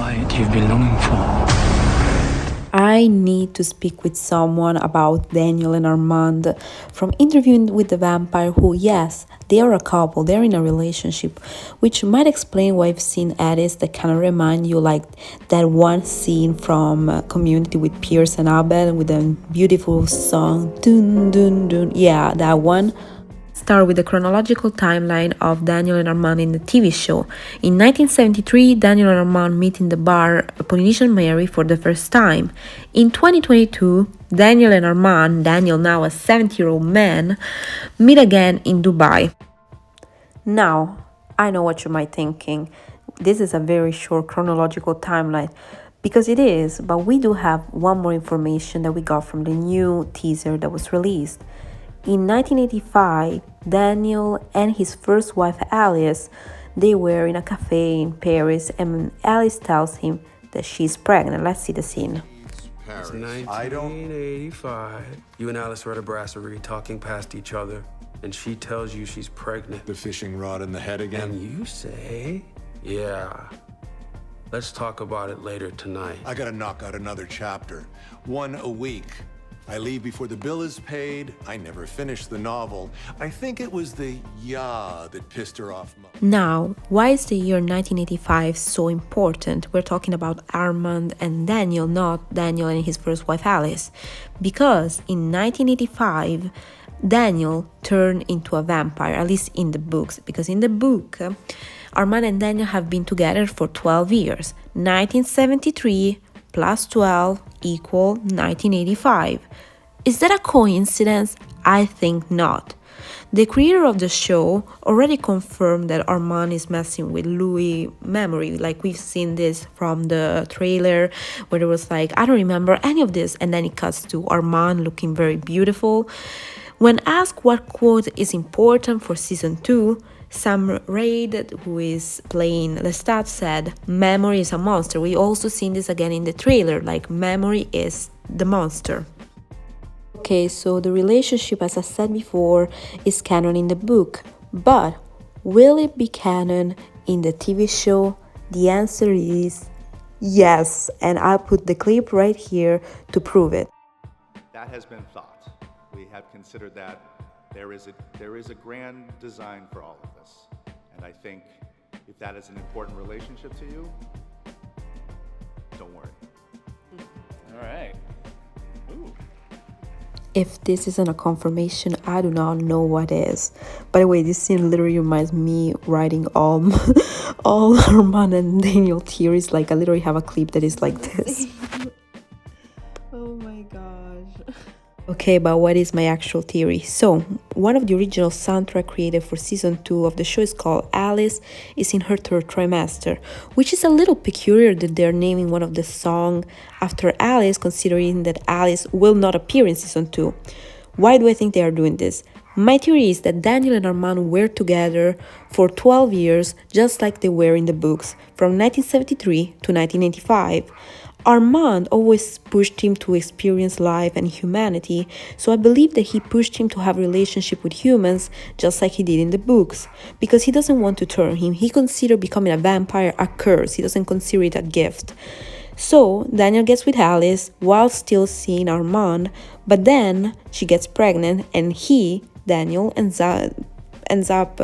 quiet you've been longing for. I need to speak with someone about Daniel and Armand from Interviewing with the Vampire, who, yes, they are a couple, they're in a relationship, which might explain why I've seen edits that kind of remind you like that one scene from Community with Pierce and Abel with a beautiful song, dun dun dun, yeah, that one. Start with the chronological timeline of Daniel and Armand in the TV show. In 1973, Daniel and Armand meet in the bar Polynesian Mary for the first time. In 2022, Daniel and Armand, Daniel now a 70-year-old man, meet again in Dubai. Now, I know what you might be thinking. This is a very short chronological timeline. Because it is, but we do have one more information that we got from the new teaser that was released. In 1985, Daniel and his first wife Alice, they were in a cafe in Paris, and Alice tells him that she's pregnant. Let's see the scene. It's 1985. You and Alice are at a brasserie talking past each other, and she tells you she's pregnant. The fishing rod in the head again? And you say, yeah. Let's talk about it later tonight. I gotta knock out another chapter. One a week. I leave before the bill is paid. I never finished the novel. I think it was the yeah that pissed her off. Now, why is the year 1985 so important? We're talking about Armand and Daniel, not Daniel and his first wife Alice. Because in 1985, Daniel turned into a vampire, at least in the books. Because in the book, Armand and Daniel have been together for 12 years. 1973 plus 12 equal 1985. Is that a coincidence? I think not. The creator of the show already confirmed that Armand is messing with Louis' memory. Like, we've seen this from the trailer where it was like, I don't remember any of this, and then it cuts to Armand looking very beautiful. When asked what quote is important for season 2, Sam Raid, who is playing Lestat, said, memory is a monster. We also seen this again in the trailer, like memory is the monster. Okay, so the relationship, as I said before, is canon in the book. But will it be canon in the TV show? The answer is yes, and I'll put the clip right here to prove it. That has been thought. We have considered that. There is a grand design for all of this. And I think if that is an important relationship to you, don't worry. All right. Ooh. If this isn't a confirmation, I do not know what is. By the way, this scene literally reminds me writing all Armand and Daniel theories. Like, I literally have a clip that is like this. Oh my gosh. Okay, but what is my actual theory? So, one of the original soundtrack created for season 2 of the show is called Alice is in her third trimester, which is a little peculiar that they're naming one of the songs after Alice, considering that Alice will not appear in season 2. Why do I think they are doing this? My theory is that Daniel and Armand were together for 12 years, just like they were in the books, from 1973 to 1985. Armand always pushed him to experience life and humanity, so I believe that he pushed him to have a relationship with humans just like he did in the books, because he doesn't want to turn him. He considers becoming a vampire a curse. He doesn't consider it a gift. So Daniel gets with Alice while still seeing Armand, but then she gets pregnant and Daniel, ends up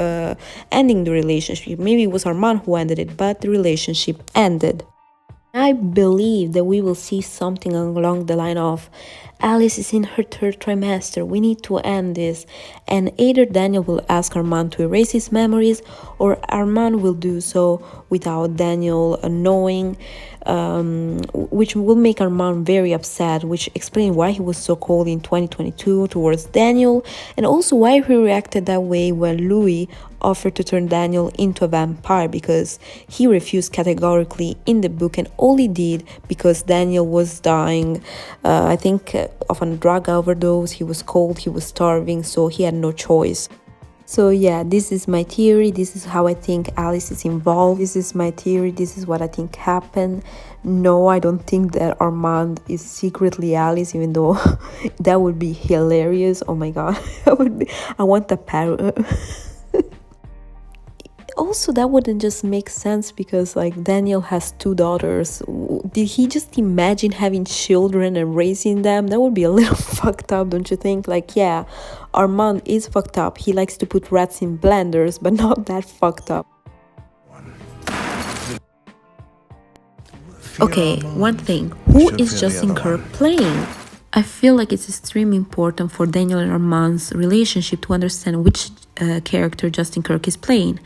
ending the relationship. Maybe it was Armand who ended it, but the relationship ended. I believe that we will see something along the line of Alice is in her third trimester, we need to end this, and either Daniel will ask Armand to erase his memories or Armand will do so without Daniel knowing, which will make Armand very upset, which explains why he was so cold in 2022 towards Daniel, and also why he reacted that way when Louis offered to turn Daniel into a vampire, because he refused categorically in the book, and all he did because Daniel was dying, I think of a drug overdose. He was cold, he was starving, so he had no choice. So yeah, this is my theory. This is how I think Alice is involved. This is my theory. This is what I think happened. No, I don't think that Armand is secretly Alice, even though that would be hilarious. Oh my god, I want the parrot. also that wouldn't just make sense because like Daniel has 2 daughters. Did he just imagine having children and raising them? That would be a little fucked up, don't you think? Like, yeah, Armand is fucked up. He likes to put rats in blenders, but not that fucked up. Okay, one thing. Who is Justin Kirk playing? I feel like it's extremely important for Daniel and Armand's relationship to understand which character Justin Kirk is playing.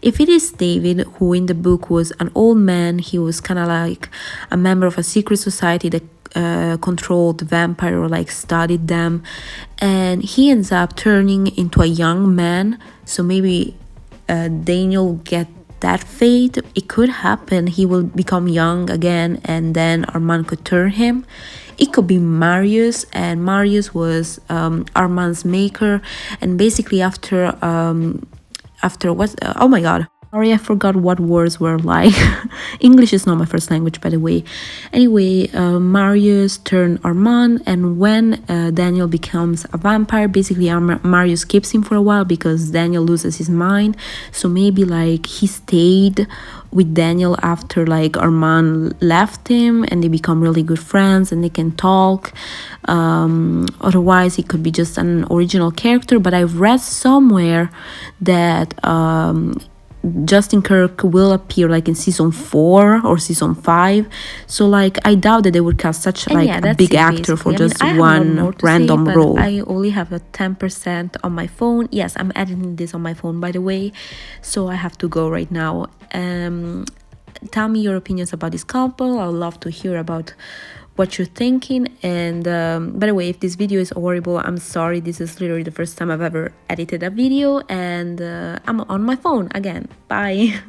If it is David, who in the book was an old man, he was kind of like a member of a secret society that controlled vampire or like studied them, and he ends up turning into a young man. So maybe Daniel get that fate. It could happen. He will become young again, and then Armand could turn him. It could be Marius, and Marius was Armand's maker. And basically, after what? Oh my God. Sorry, I forgot what words were like. English is not my first language, by the way. Anyway, Marius turned Armand, and when Daniel becomes a vampire, basically Marius keeps him for a while because Daniel loses his mind. So maybe like he stayed with Daniel after like Armand left him, and they become really good friends and they can talk. Otherwise, it could be just an original character. But I've read somewhere that Justin Kirk will appear like in season 4 or season 5, so like I doubt that they would cast such like a big actor for just one random role. I only have a 10% on my phone. Yes, I'm editing this on my phone, by the way, so I have to go right now. Tell me your opinions about this couple. I would love to hear about what you're thinking. And by the way, if this video is horrible, I'm sorry. This is literally the first time I've ever edited a video, and I'm on my phone again. Bye.